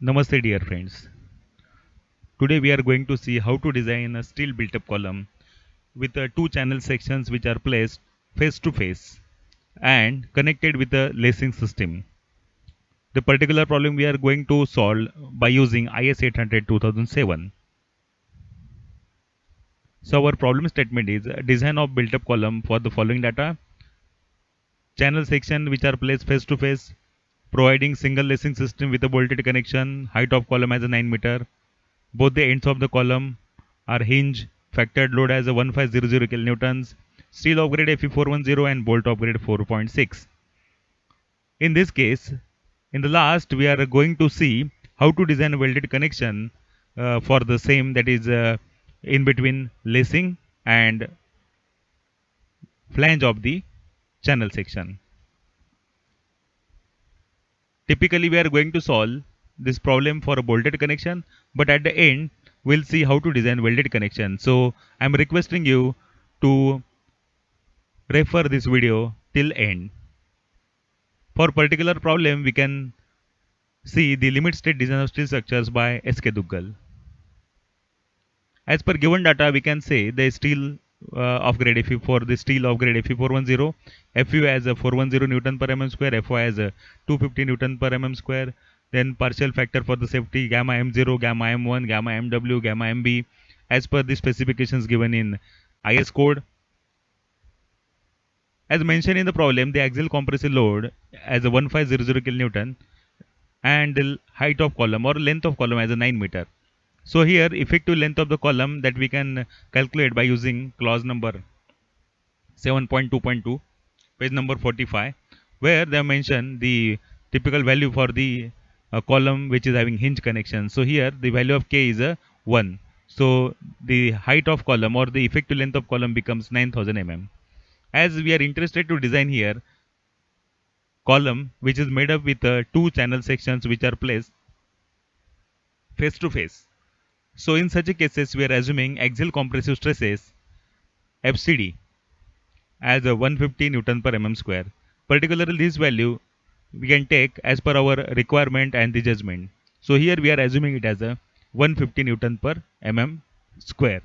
Namaste dear friends. Today we are going to see how to design a steel built-up column with two channel sections which are placed face to face and connected with a lacing system. The particular problem we are going to solve by using IS 800 2007. So our problem statement is design of built-up column for the following data. Channel section which are placed face to face, providing single lacing system with a bolted connection, height of column as a 9 meter. Both the ends of the column are hinge, factored load as a 1500 kilonewtons, steel of grade Fe410 and bolt of grade 4.6. In this case, in the last, we are going to see how to design a welded connection for the same, that is in between lacing and flange of the channel section. Typically, we are going to solve this problem for a bolted connection, but at the end, we'll see how to design welded connection. So I'm requesting you to refer this video till end. For particular problem, we can see the limit state design of steel structures by S.K. Duggal. As per given data, we can say the steel of grade Fe for the steel of grade Fe410, Fu as a 410 Newton per mm square, Fy as a 250 Newton per mm square. Then partial factor for the safety gamma M0, gamma M1, gamma MW, gamma MB, as per the specifications given in IS code. As mentioned in the problem, the axial compressive load as a 1500 kilonewton and the height of column or length of column as a 9 meter. So here effective length of the column that we can calculate by using clause number 7.2.2, page number 45, where they mention the typical value for the column which is having hinge connection. So here the value of K is a 1. So the height of column or the effective length of column becomes 9000 mm. As we are interested to design here column which is made up with two channel sections which are placed face to face. So in such cases, we are assuming axial compressive stresses FCD as a 150 Newton per mm square. Particularly this value we can take as per our requirement and the judgment. So here we are assuming it as a 150 Newton per mm square.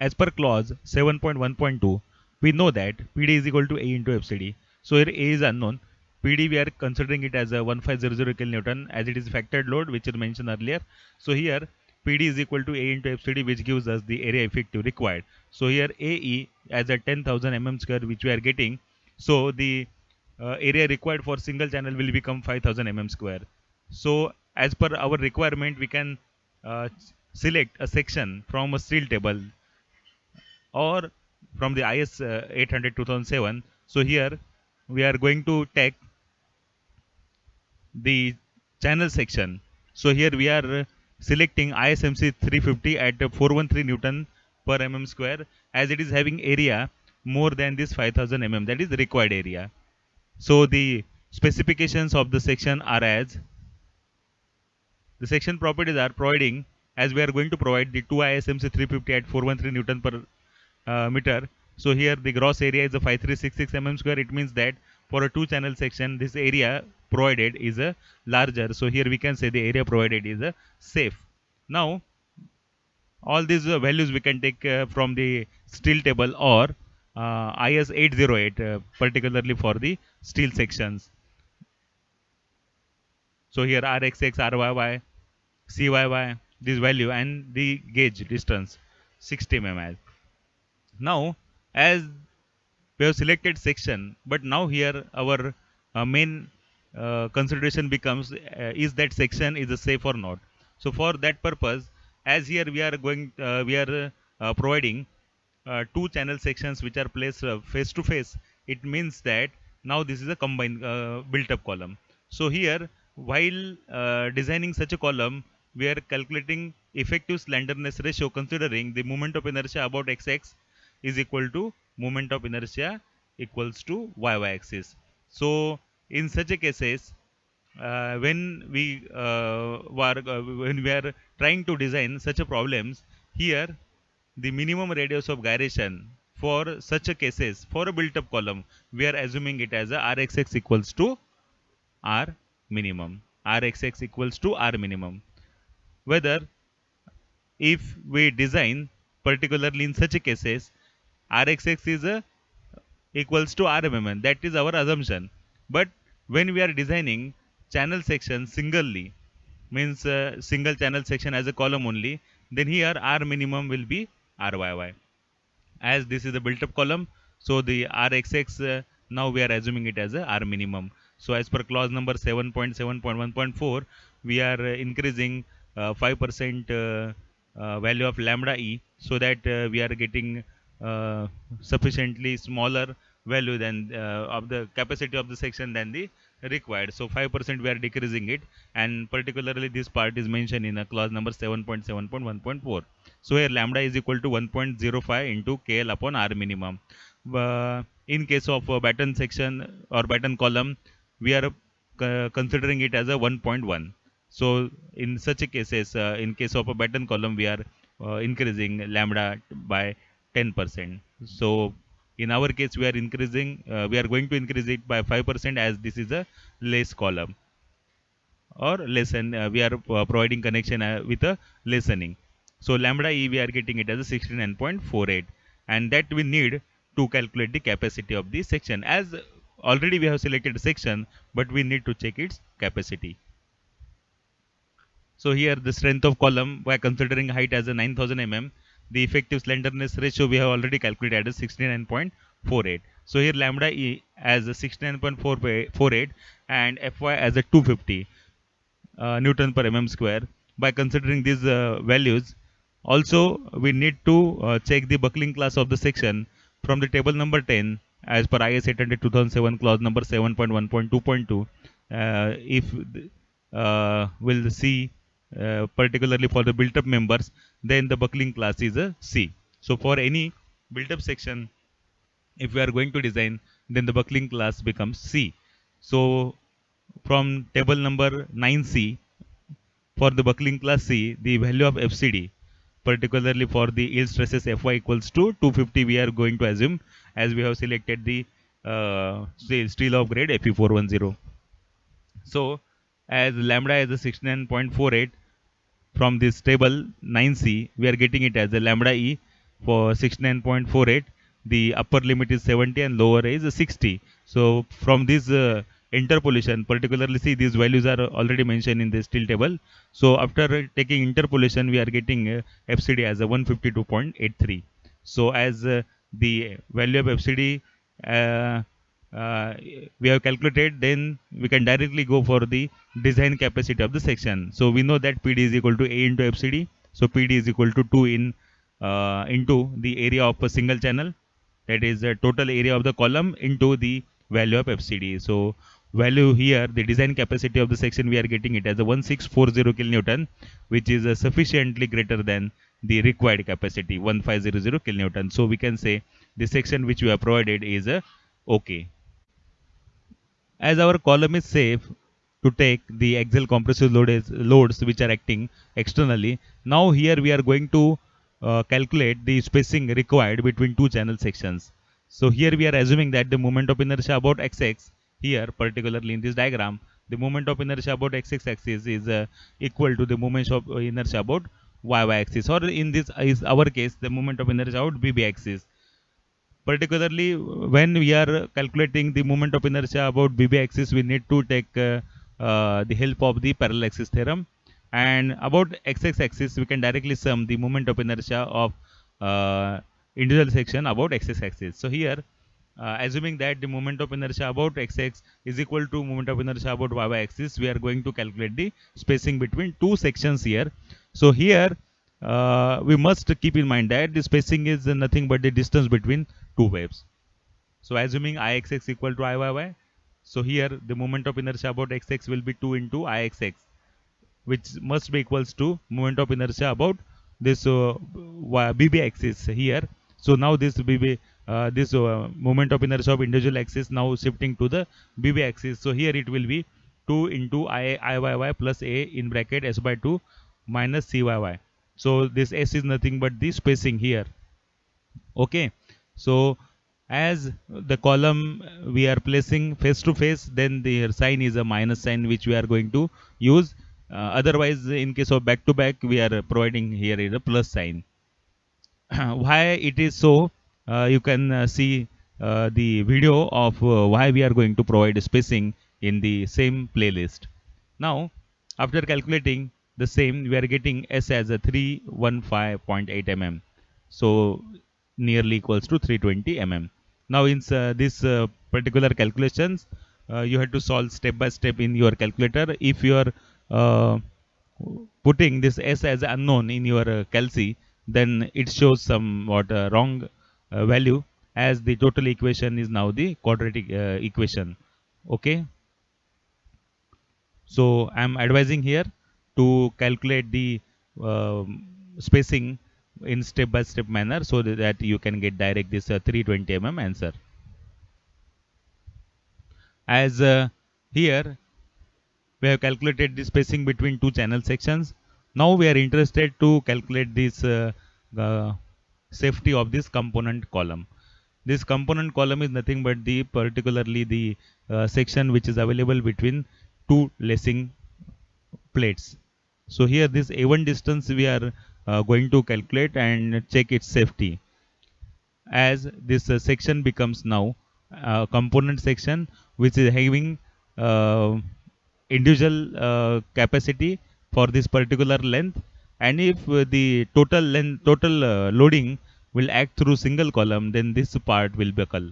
As per clause 7.1.2, we know that PD is equal to A into FCD. So here A is unknown. PD we are considering it as a 1500 kilonewton as it is factored load which is mentioned earlier. So here PD is equal to A into FCD which gives us the area effective required. So here AE as a 10,000 mm square which we are getting. So the area required for single channel will become 5000 mm square. So as per our requirement we can select a section from a steel table or from the IS 800 2007. So here we are going to take the channel section. So here we are selecting ISMC 350 at 413 Newton per mm square as it is having area more than this 5000 mm, that is the required area. So the specifications of the section are as the section properties are providing as we are going to provide the 2 ISMC 350 at 413 Newton per meter. So here the gross area is a 5366 mm square. It means that for a two channel section this area provided is a larger. So here we can say the area provided is a safe. Now all these values we can take from the steel table or IS 808 particularly for the steel sections. So here RXX, RYY, CYY, this value and the gauge distance 60 mm. Now as we have selected section, but now here our main consideration becomes is that section is a safe or not. So for that purpose, as here we are going we are providing two channel sections which are placed face to face. It means that now this is a combined built up column. So here while designing such a column, we are calculating effective slenderness ratio considering the moment of inertia about XX is equal to moment of inertia equals to y-axis. So in such a cases, when we are trying to design such a problems, here the minimum radius of gyration for such a cases for a built up column we are assuming it as a rxx equals to r minimum. Rxx equals to R minimum. Whether if we design particularly in such cases, Rxx is equals to RMMN. That is our assumption. But when we are designing channel section singly, means single channel section as a column only, then here R minimum will be RYY. As this is a built up column, so the RXX now we are assuming it as a R minimum. So as per clause number 7.7.1.4, we are increasing 5% value of lambda e, so that we are getting sufficiently smaller value than of the capacity of the section than the required. So 5% we are decreasing it, and particularly this part is mentioned in a clause number 7.7.1.4. So here lambda is equal to 1.05 into KL upon R minimum. In case of a batten section or batten column, we are considering it as a 1.1. So in such cases, in case of a batten column, we are increasing lambda by 10%. So in our case, we are going to increase it by 5% as this is a less column or lesson. We are providing connection with a lessening. So lambda e we are getting it as a 69.48, and that we need to calculate the capacity of the section. As already we have selected a section, but we need to check its capacity. So here the strength of column by considering height as a 9000 mm, the effective slenderness ratio we have already calculated as 69.48. So here lambda e as a 69.48 and Fy as a 250 Newton per mm square. By considering these values, also we need to check the buckling class of the section from the table number 10 as per IS 800 2007 clause number 7.1.2.2. If we'll see particularly for the built up members, then the buckling class is a C. So for any built up section, if we are going to design, then the buckling class becomes C. So from table number 9C, for the buckling class C, the value of FCD, particularly for the yield stresses Fy equals to 250, we are going to assume, as we have selected the steel of grade Fe410. So as lambda is a 69.48, from this table 9C, we are getting it as a lambda E for 69.48. The upper limit is 70 and lower is 60. So from this interpolation, particularly see these values are already mentioned in the steel table. So after taking interpolation, we are getting FCD as a 152.83. So as the value of FCD uh, we have calculated, then we can directly go for the design capacity of the section. So we know that PD is equal to A into FCD. So PD is equal to 2 into the area of a single channel, that is the total area of the column into the value of FCD. So value here, the design capacity of the section, we are getting it as a 1640 kilonewton, which is sufficiently greater than the required capacity 1500 kilonewton. So we can say the section which we have provided is okay. As our column is safe to take the axial compressive loads which are acting externally, now here we are going to calculate the spacing required between two channel sections. So here we are assuming that the moment of inertia about xx, here particularly in this diagram, the moment of inertia about xx axis is equal to the moment of inertia about y axis, or in this is our case the moment of inertia about bb axis. Particularly when we are calculating the moment of inertia about BB axis, we need to take the help of the parallel axis theorem. And about XX axis, we can directly sum the moment of inertia of individual section about XX axis. So here, assuming that the moment of inertia about XX is equal to moment of inertia about YY axis, we are going to calculate the spacing between two sections here. So here, we must keep in mind that the spacing is nothing but the distance between two waves. So assuming Ixx equal to Iyy, so here the moment of inertia about xx will be 2 into Ixx, which must be equals to moment of inertia about this BB axis here. So now this BB, this moment of inertia of individual axis now shifting to the BB axis. So here it will be 2 into Iyy plus A in bracket S by 2 minus Cyy. So this S is nothing but the spacing here. Okay. So As the column we are placing face to face, then the sign is a minus sign which we are going to use. Otherwise, in case of back to back, we are providing here is a plus sign. Why it is so, you can see the video of why we are going to provide spacing in the same playlist. Now, after calculating the same, we are getting S as a 315.8 mm. So, nearly equals to 320 mm. Now, in this particular calculations, you have to solve step by step in your calculator. If you are uh, putting this S as unknown in your calci, then it shows somewhat wrong value, as the total equation is now the quadratic equation. Okay. So I'm advising here to calculate the spacing in step by step manner, so that you can get direct this 320 mm answer. As here we have calculated the spacing between two channel sections. Now we are interested to calculate this uh, safety of this component column. This component column is nothing but the particularly the section which is available between two lacing plates. So here this A1 distance we are going to calculate and check its safety, as this section becomes now component section which is having uh, individual capacity for this particular length, and if the total loading will act through single column, then this part will buckle.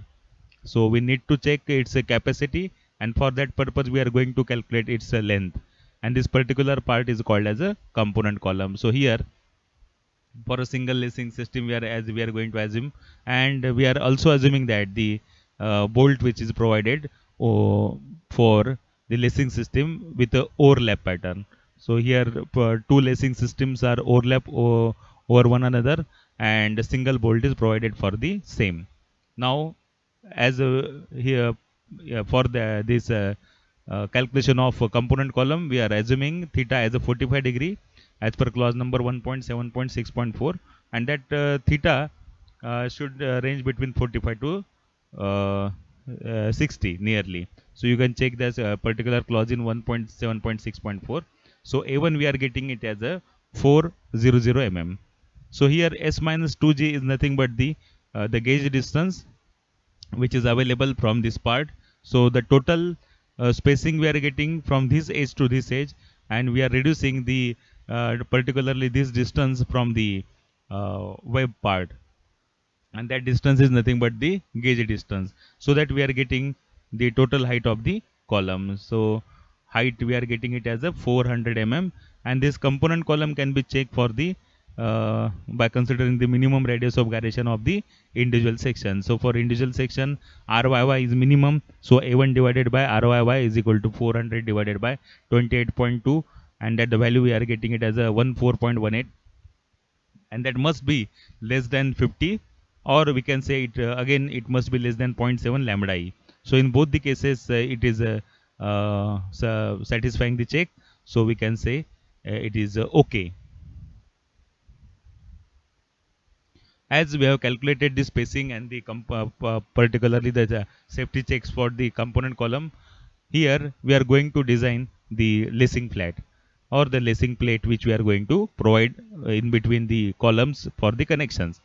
So we need to check its capacity, and for that purpose we are going to calculate its length, and this particular part is called as a component column. So here for a single lacing system, we are going to assume, and we are also assuming that the bolt which is provided for the lacing system with a overlap pattern. So here two lacing systems are overlap over one another, and a single bolt is provided for the same. Now, as here for this calculation of component column, we are assuming theta as a 45-degree as per clause number 1.7.6.4, and that theta should range between 45 to 60 nearly. So you can check this particular clause in 1.7.6.4. So A1 we are getting it as a 400 mm. So here S minus 2G is nothing but the gauge distance which is available from this part. So the total spacing we are getting from this edge to this edge, and we are reducing the particularly this distance from the web part, and that distance is nothing but the gauge distance, so that we are getting the total height of the column. So height we are getting it as a 400 mm, and this component column can be checked for the by considering the minimum radius of gyration of the individual section. So for individual section, RYY is minimum, so A1 divided by RYY is equal to 400 divided by 28.2, and that the value we are getting it as a 14.18, and that must be less than 50, or we can say it again, it must be less than 0.7 lambda e. So in both the cases it is satisfying the check, so we can say it is okay. As we have calculated the spacing and the particularly the safety checks for the component column, here we are going to design the lacing flat or the lacing plate which we are going to provide in between the columns for the connections.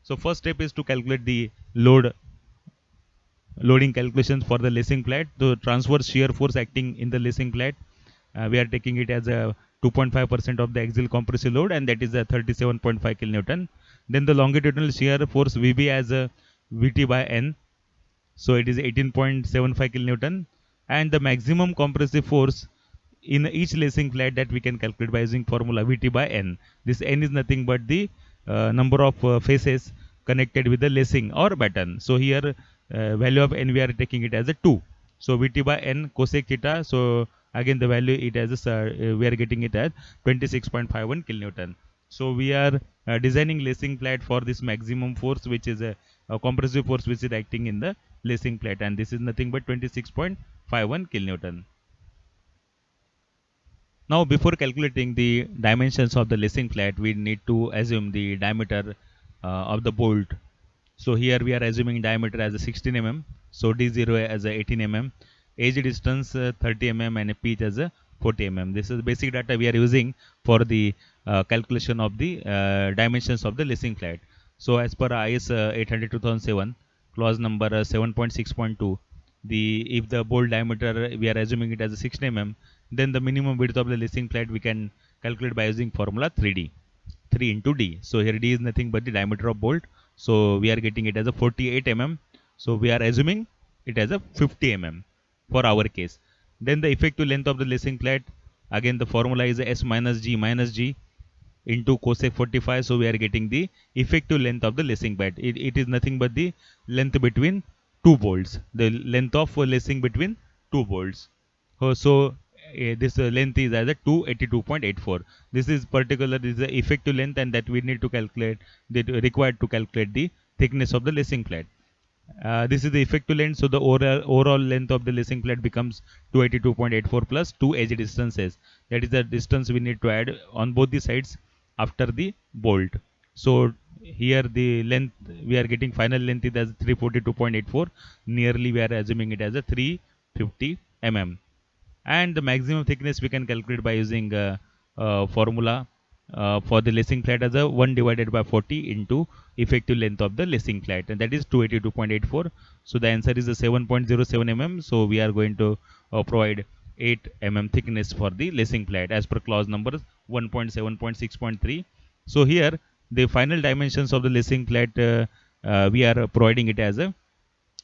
So first step is to calculate the loading calculations for the lacing plate. The transverse shear force acting in the lacing plate, we are taking it as a 2.5% of the axial compressive load, and that is a 37.5 kilonewton. Then the longitudinal shear force VB as a VT by N, so it is 18.75 kilonewton, and the maximum compressive force in each lacing flat that we can calculate by using formula VT by N. This N is nothing but the number of faces connected with the lacing or batten. So here value of N we are taking it as a 2. So VT by N cosec theta. So again the value it as a, we are getting it as 26.51 kilonewton. So we are designing lacing plate for this maximum force, which is a compressive force which is acting in the lacing plate, and this is nothing but 26.51 kilonewton. Now, before calculating the dimensions of the lacing plate, we need to assume the diameter of the bolt. So here we are assuming diameter as a 16 mm, so D0 as a 18 mm, edge distance 30 mm, and a pitch as a 40 mm. This is basic data we are using for the calculation of the dimensions of the lacing flat. So as per IS 800/2007, clause number 7.6.2, the if the bolt diameter we are assuming it as a 16 mm, then the minimum width of the lacing flat we can calculate by using formula 3D, 3 into D. So here D is nothing but the diameter of bolt. So we are getting it as a 48 mm. So we are assuming it as a 50 mm for our case. Then the effective length of the lacing plate, again the formula is S minus G into cosec 45. So we are getting the effective length of the lacing plate. It is nothing but the length between two bolts, the length of lacing between two bolts. So this length is as a 282.84. This is the effective length, and that we need to calculate, that required to calculate the thickness of the lacing plate. This is the effective length, so the overall length of the lacing plate becomes 282.84 plus 2 edge distances. That is the distance we need to add on both the sides after the bolt. So here the length we are getting, final length is as 342.84. Nearly we are assuming it as a 350 mm. And the maximum thickness we can calculate by using formula for the lacing plate as a 1 divided by 40 into effective length of the lacing plate, and that is 282.84. So the answer is a 7.07 mm. So we are going to provide 8 mm thickness for the lacing plate as per clause number 1.7.6.3. So here the final dimensions of the lacing plate, we are providing it as a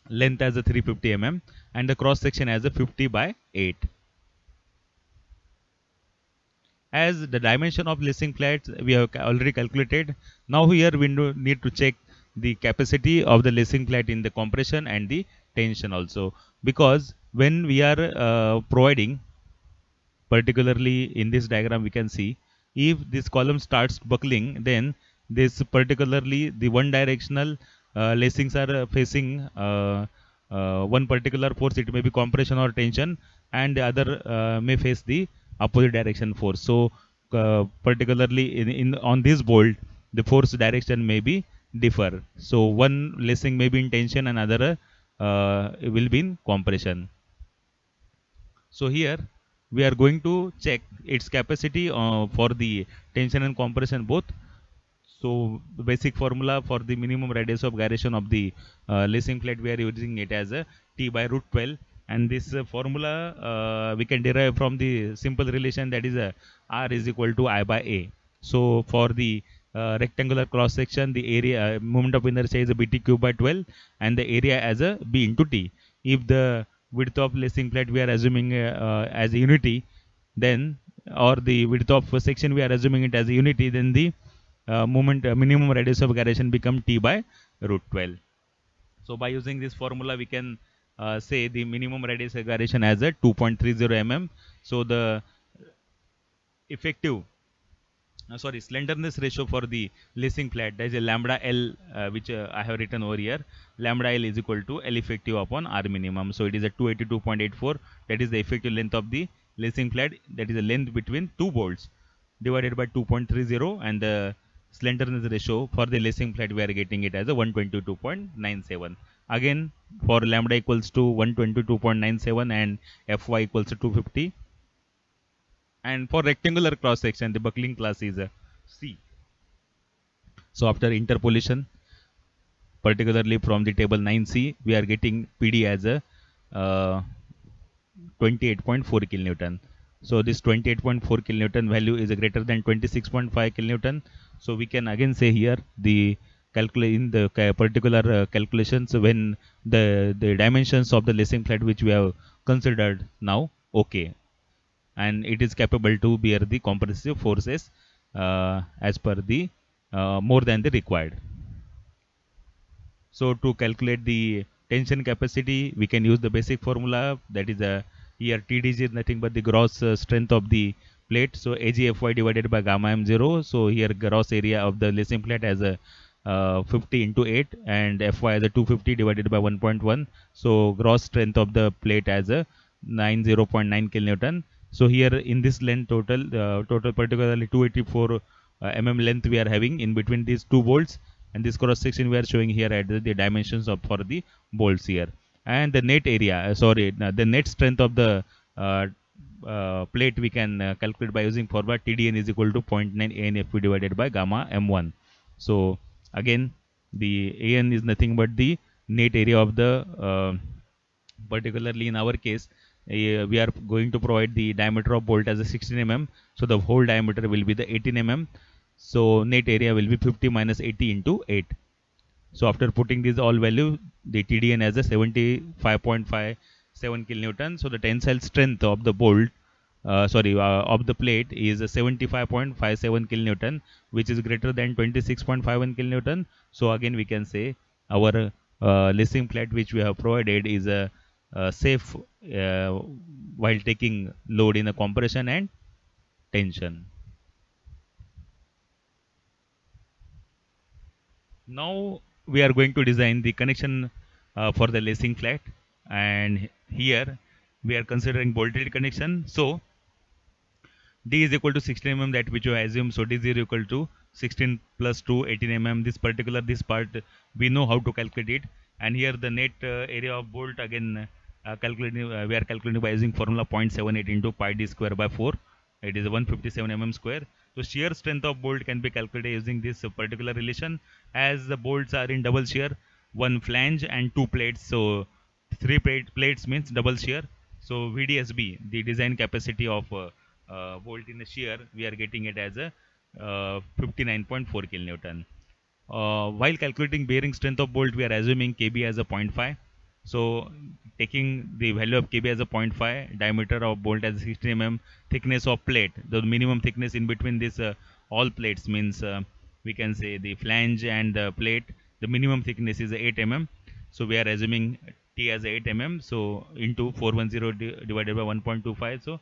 length as a 350 mm and the cross section as a 50 by 8. As the dimension of lacing plates we have already calculated, now here we need to check the capacity of the lacing plate in the compression and the tension also, because when we are providing, particularly in this diagram we can see, if this column starts buckling, then this particularly the one directional lacings are facing one particular force, it may be compression or tension, and the other may face the opposite direction force. So particularly in on this bolt the force direction may be differ, so one lacing may be in tension and other will be in compression. So here we are going to check its capacity for the tension and compression both. So the basic formula for the minimum radius of gyration of the lacing plate, we are using it as a T by root 12, and this formula we can derive from the simple relation, that is R is equal to I by A. So for the rectangular cross section, the area moment of inertia is a BT cube by 12 and the area as a B into T. If the width of lacing plate we are assuming as a unity, then, or the width of section we are assuming it as a unity, then the minimum radius of gyration become T by root 12. So by using this formula we can say the minimum radius of gyration as a 2.30 mm. So the effective slenderness ratio for the lacing plate, that is a lambda L, which I have written over here. Lambda L is equal to L effective upon R minimum. So it is a 282.84. That is the effective length of the lacing plate. That is the length between two bolts divided by 2.30, and the slenderness ratio for the lacing plate we are getting it as a 122.97. Again, for lambda equals to 122.97 and Fy equals to 250. And for rectangular cross section, the buckling class is a C. So after interpolation, particularly from the table 9C, we are getting PD as a 28.4 kilonewton. So this 28.4 kilonewton value is greater than 26.5 kilonewton. So we can again say here the in the particular calculations, when the dimensions of the lacing plate which we have considered now, okay, and it is capable to bear the compressive forces as per the more than the required. So to calculate the tension capacity, we can use the basic formula, that is here TDG is nothing but the gross strength of the plate. So AGFY divided by gamma m0. So here gross area of the lacing plate as a 50 into 8 and Fy as a 250 divided by 1.1. So gross strength of the plate as a 90.9 kilonewton. So here in this length total particularly 284 mm length we are having in between these two bolts, and this cross section we are showing here at the dimensions of for the bolts here, and the net area, the net strength of the uh, plate we can calculate by using formula TDN is equal to 0.9 ANFP divided by gamma M1. So again, the AN is nothing but the net area of the particularly in our case, we are going to provide the diameter of bolt as a 16 mm. So the whole diameter will be the 18 mm. So net area will be 50 minus 80 into 8. So after putting these all value, the TDN as a 75.57 kilonewton. So the tensile strength of the bolt, of the plate is a 75.57 kilonewton, which is greater than 26.51 kilonewton. So again, we can say our lacing plate which we have provided is a safe while taking load in the compression and tension. Now we are going to design the connection for the lacing flat, and here we are considering bolted connection. So D is equal to 16 mm, that which you assume. So D0 equal to 16 plus 2 18 mm. This part we know how to calculate it, and here the net area of bolt again we are calculating by using formula 0.78 into pi d square by 4. It is 157 mm square. So shear strength of bolt can be calculated using this particular relation, as the bolts are in double shear, one flange and two plates. So plates means double shear. So VDSB, the design capacity of bolt in the shear, we are getting it as a 59.4 kilonewton. While calculating bearing strength of bolt, we are assuming KB as a 0.5. So taking the value of KB as a 0.5, diameter of bolt as 16 mm, thickness of plate, the minimum thickness in between this all plates means we can say the flange and the plate, the minimum thickness is 8 mm. So we are assuming T as 8 mm. So into 410 divided by 1.25. So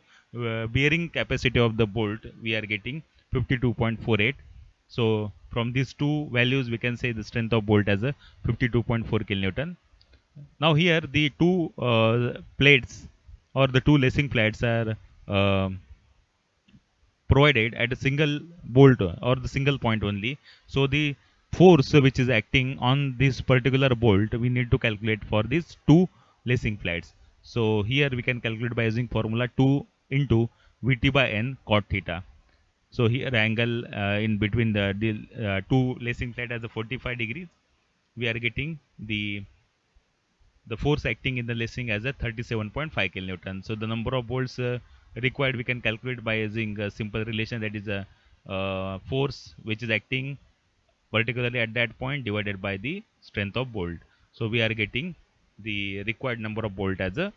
bearing capacity of the bolt, we are getting 52.48. So from these two values, we can say the strength of bolt as a 52.4 kilonewton. Now here the two plates or the two lacing plates are provided at a single bolt or the single point only. So the force which is acting on this particular bolt, we need to calculate for these two lacing plates. So here we can calculate by using formula 2 into Vt by n cot theta. So here angle in between the two lacing plate as a 45 degrees. We are getting the force acting in the lacing as a 37.5 kilonewton. So the number of bolts required we can calculate by using a simple relation, that is a force which is acting particularly at that point divided by the strength of bolt. So we are getting the required number of bolt as a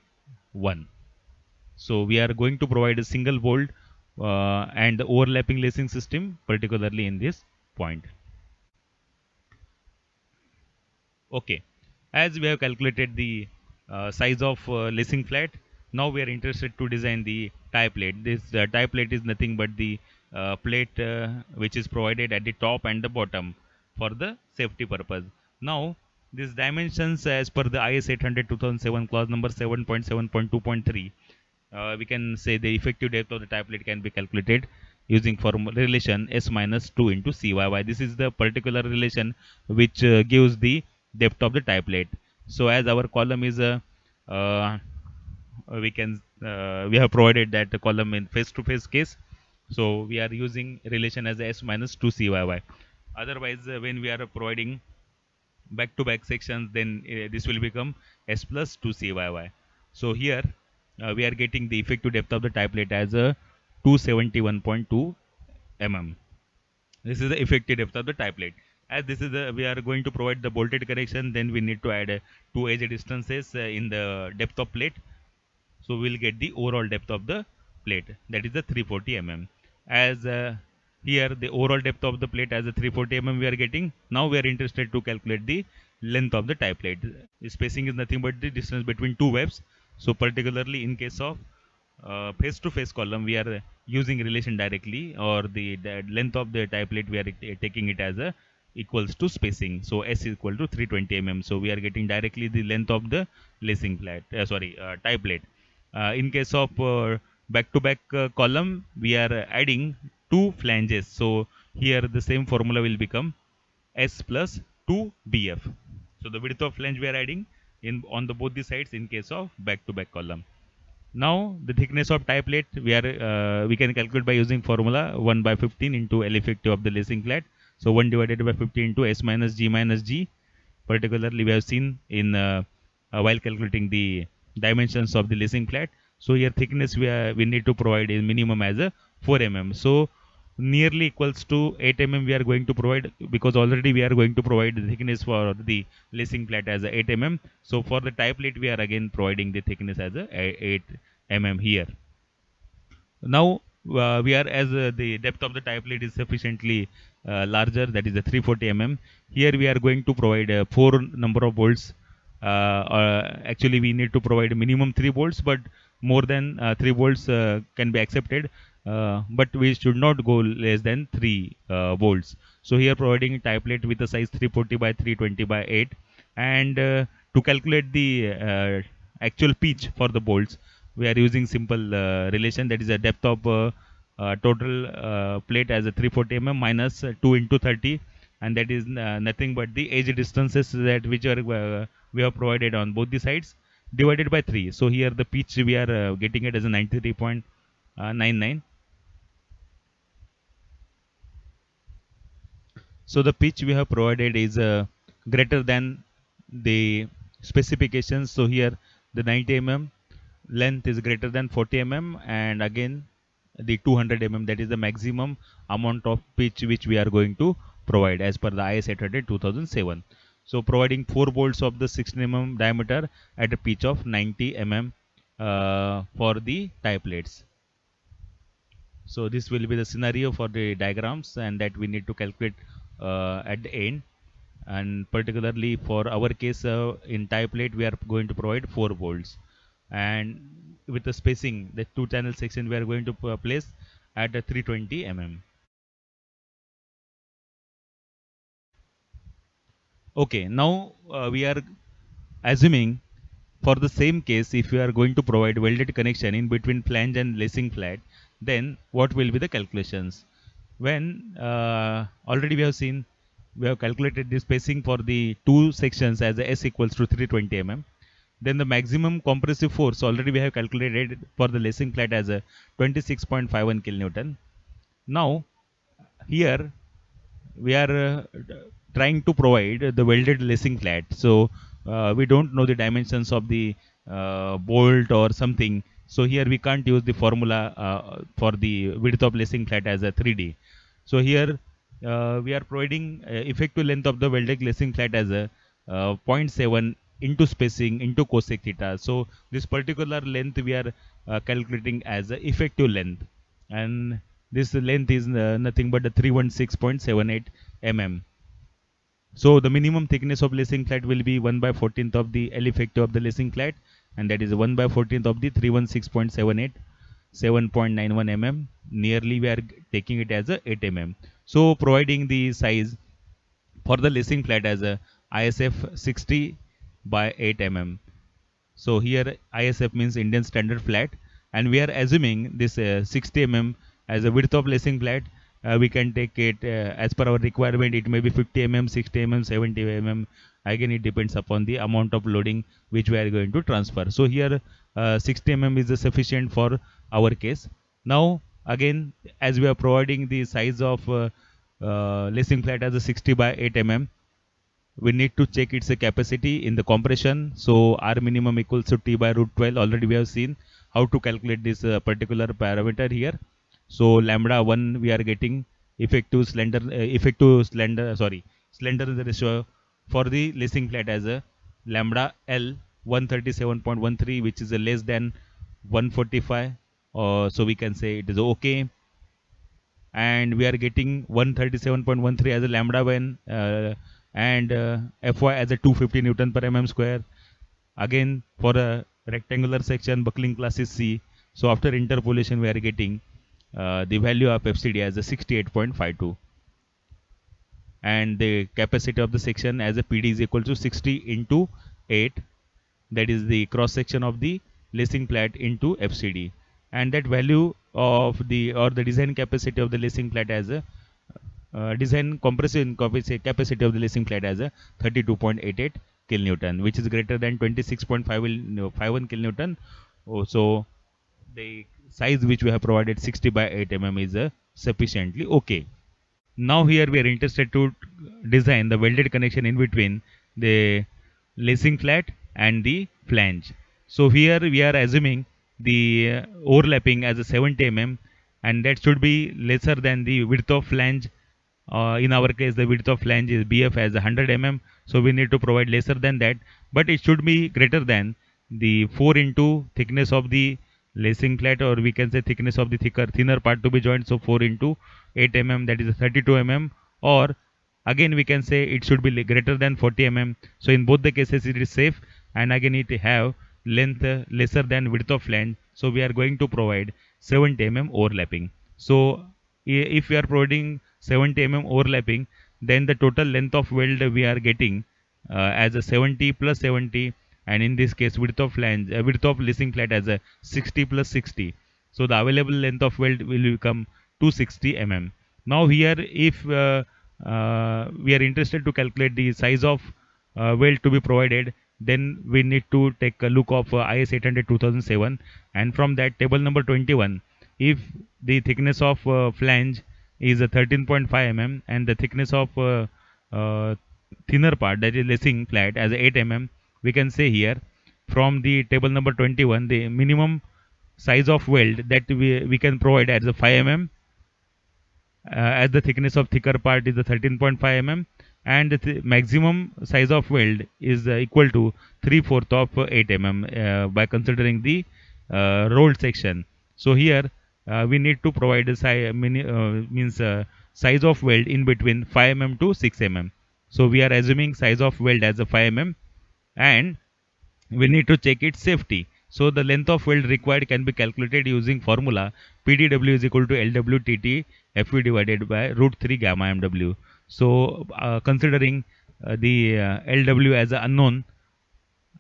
1. So we are going to provide a single bolt and the overlapping lacing system particularly in this point. Okay, as we have calculated the size of lacing flat, now we are interested to design the tie plate. This tie plate is nothing but the plate which is provided at the top and the bottom for the safety purpose. Now these dimensions as per the IS 800 2007 clause number 7.7.2.3, we can say the effective depth of the tie plate can be calculated using formula relation S minus 2 into CYY. This is the particular relation which gives the depth of the tie plate. So as our column is a we have provided that the column in face to face case, so we are using relation as S minus 2 CYY. Otherwise when we are providing back to back sections, then this will become S plus 2 CYY. So here we are getting the effective depth of the tie plate as a 271.2 mm. This is the effective depth of the tie plate. As this is we are going to provide the bolted connection, then we need to add two edge distances in the depth of plate. So we'll get the overall depth of the plate, that is the 340 mm. As here the overall depth of the plate as a 340 mm we are getting. Now we are interested to calculate the length of the tie plate. The spacing is nothing but the distance between two webs. So particularly in case of face to face column, we are using relation directly, or the length of the tie plate we are taking it as a equals to spacing. So S is equal to 320 mm. So we are getting directly the length of the lacing plate, tie plate. In case of back to back column, we are adding two flanges. So here the same formula will become S plus 2 BF. So the width of flange we are adding in on the both the sides in case of back-to-back column. Now the thickness of tie plate we can calculate by using formula 1 by 15 into L effective of the lacing flat. So 1 divided by 15 into S minus G minus G. Particularly we have seen in while calculating the dimensions of the lacing flat. So here thickness we need to provide a minimum as a 4 mm. So nearly equals to 8 mm we are going to provide, because already we are going to provide the thickness for the lacing plate as a 8 mm. So for the tie plate we are again providing the thickness as a 8 mm here. Now we are, as the depth of the tie plate is sufficiently larger, that is the 340 mm. Here we are going to provide 4 number of bolts. Actually we need to provide minimum 3 bolts, but more than 3 bolts can be accepted, but we should not go less than 3 bolts. So here providing tie plate with a size 340 by 320 by 8, and to calculate the actual pitch for the bolts, we are using simple relation, that is a depth of total plate as a 340 mm minus 2 into 30, and that is nothing but the edge distances that which are we have provided on both the sides divided by 3. So here the pitch we are getting it as a 93.99. So the pitch we have provided is greater than the specifications. So here the 90 mm length is greater than 40 mm, and again the 200 mm, that is the maximum amount of pitch which we are going to provide as per the IS 800 2007. So providing 4 bolts of the 16 mm diameter at a pitch of 90 mm for the tie plates. So this will be the scenario for the diagrams, and that we need to calculate at the end. And particularly for our case in tie plate we are going to provide 4 bolts, and with the spacing, the 2 channel section we are going to place at a 320 mm. Okay, now we are assuming for the same case, if we are going to provide welded connection in between flange and lacing flat, then what will be the calculations? When already we have seen, we have calculated the spacing for the 2 sections as S equals to 320 mm. Then the maximum compressive force already we have calculated for the lacing flat as a 26.51 kilonewton. Now here we are trying to provide the welded lacing flat. So we don't know the dimensions of the bolt or something. So here we can't use the formula for the width of lacing flat as a 3D. So here we are providing effective length of the welded lacing flat as a 0.7 into spacing into cosec theta. So this particular length we are calculating as a effective length, and this length is nothing but the 316.78 mm. So the minimum thickness of lacing flat will be 1 by 14th of the L effective of the lacing flat, and that is 1 by 14th of the 316.78, 7.91 mm. Nearly we are taking it as a 8 mm. So providing the size for the lacing flat as a ISF 60 by 8 mm. So here ISF means Indian Standard Flat, and we are assuming this 60 mm as a width of lacing flat. We can take it as per our requirement. It may be 50 mm, 60 mm, 70 mm. Again, it depends upon the amount of loading which we are going to transfer. So here 60 mm is sufficient for our case. Now again, as we are providing the size of lacing flat as a 60 by 8 mm, we need to check its capacity in the compression. So R minimum equals to T by root 12. Already we have seen how to calculate this particular parameter here. So lambda 1 we are getting slender ratio for the lacing flat as a lambda L 137.13, which is less than 145. So we can say it is okay. And we are getting 137.13 as a lambda 1 and Fy as a 250 Newton per mm square. Again, for a rectangular section, buckling class is C. So after interpolation, we are getting the value of FCD as a 68.52. And the capacity of the section as a PD is equal to 60 into 8. That is the cross section of the lacing flat into FCD. And that value of the design capacity of the lacing flat as a design compressive capacity of the lacing flat as a 32.88 kilonewton, which is greater than 26.51 kilonewton. So the size which we have provided 60 by 8 is sufficiently okay. Now here we are interested to design the welded connection in between the lacing flat and the flange. So here we are assuming the overlapping as a 70 and that should be lesser than the width of flange. In our case, the width of flange is BF as 100 so we need to provide lesser than that, but it should be greater than the 4 into thickness of the lacing flat, or we can say thickness of the thinner part to be joined. So 4 into 8 that is 32 or again we can say it should be greater than 40 So in both the cases it is safe, and again it have length lesser than width of flange. So we are going to provide 70 overlapping. So if we are providing 70 overlapping, then the total length of weld we are getting as a 70 plus 70, and in this case width of flange width of lacing flat as a 60 plus 60. So the available length of weld will become 260 Now here if we are interested to calculate the size of weld to be provided, then we need to take a look of IS 800 2007, and from that table number 21, if the thickness of flange is 13.5 and the thickness of uh, thinner part, that is lacing flat, as 8 we can say here from the table number 21 the minimum size of weld that we can provide as a 5 as the thickness of thicker part is the 13.5 and the maximum size of weld is equal to 3/4 of 8 by considering the rolled section. So here we need to provide a size of weld in between 5 to 6 So we are assuming size of weld as a 5 and we need to check its safety. So the length of weld required can be calculated using formula PdW is equal to LWTT Fe divided by root 3 gamma mw. So considering the LW as an unknown,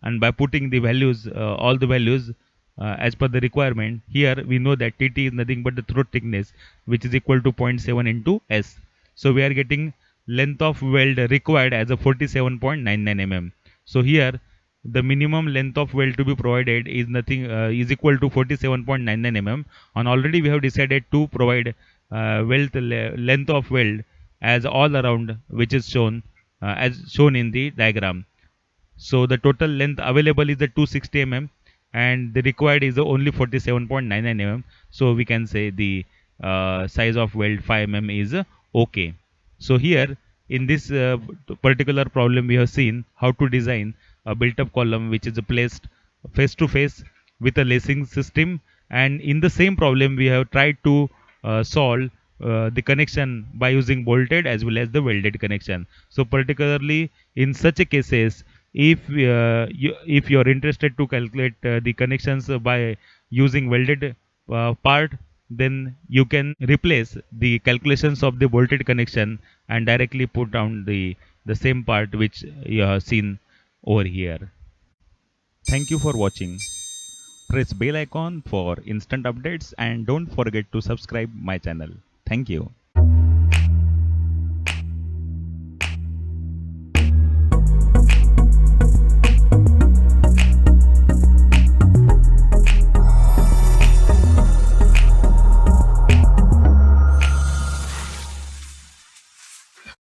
and by putting the values all the values as per the requirement, here we know that TT is nothing but the throat thickness, which is equal to zero point 0.7 into S. So we are getting length of weld required as a 47.99 So here the minimum length of weld to be provided is nothing is equal to 47.99 and already we have decided to provide length of weld as all around, which is shown as shown in the diagram. So the total length available is the 260 and the required is only 47.99 So we can say the size of weld 5 is okay. So here in this particular problem we have seen how to design a built-up column which is placed face to face with a lacing system, and in the same problem we have tried to solve the connection by using bolted as well as the welded connection. So particularly in such a cases, if you are interested to calculate the connections by using welded part, then you can replace the calculations of the bolted connection and directly put down the same part which you have seen over here. Thank you for watching. Press bell icon for instant updates and don't forget to subscribe my channel. Thank you.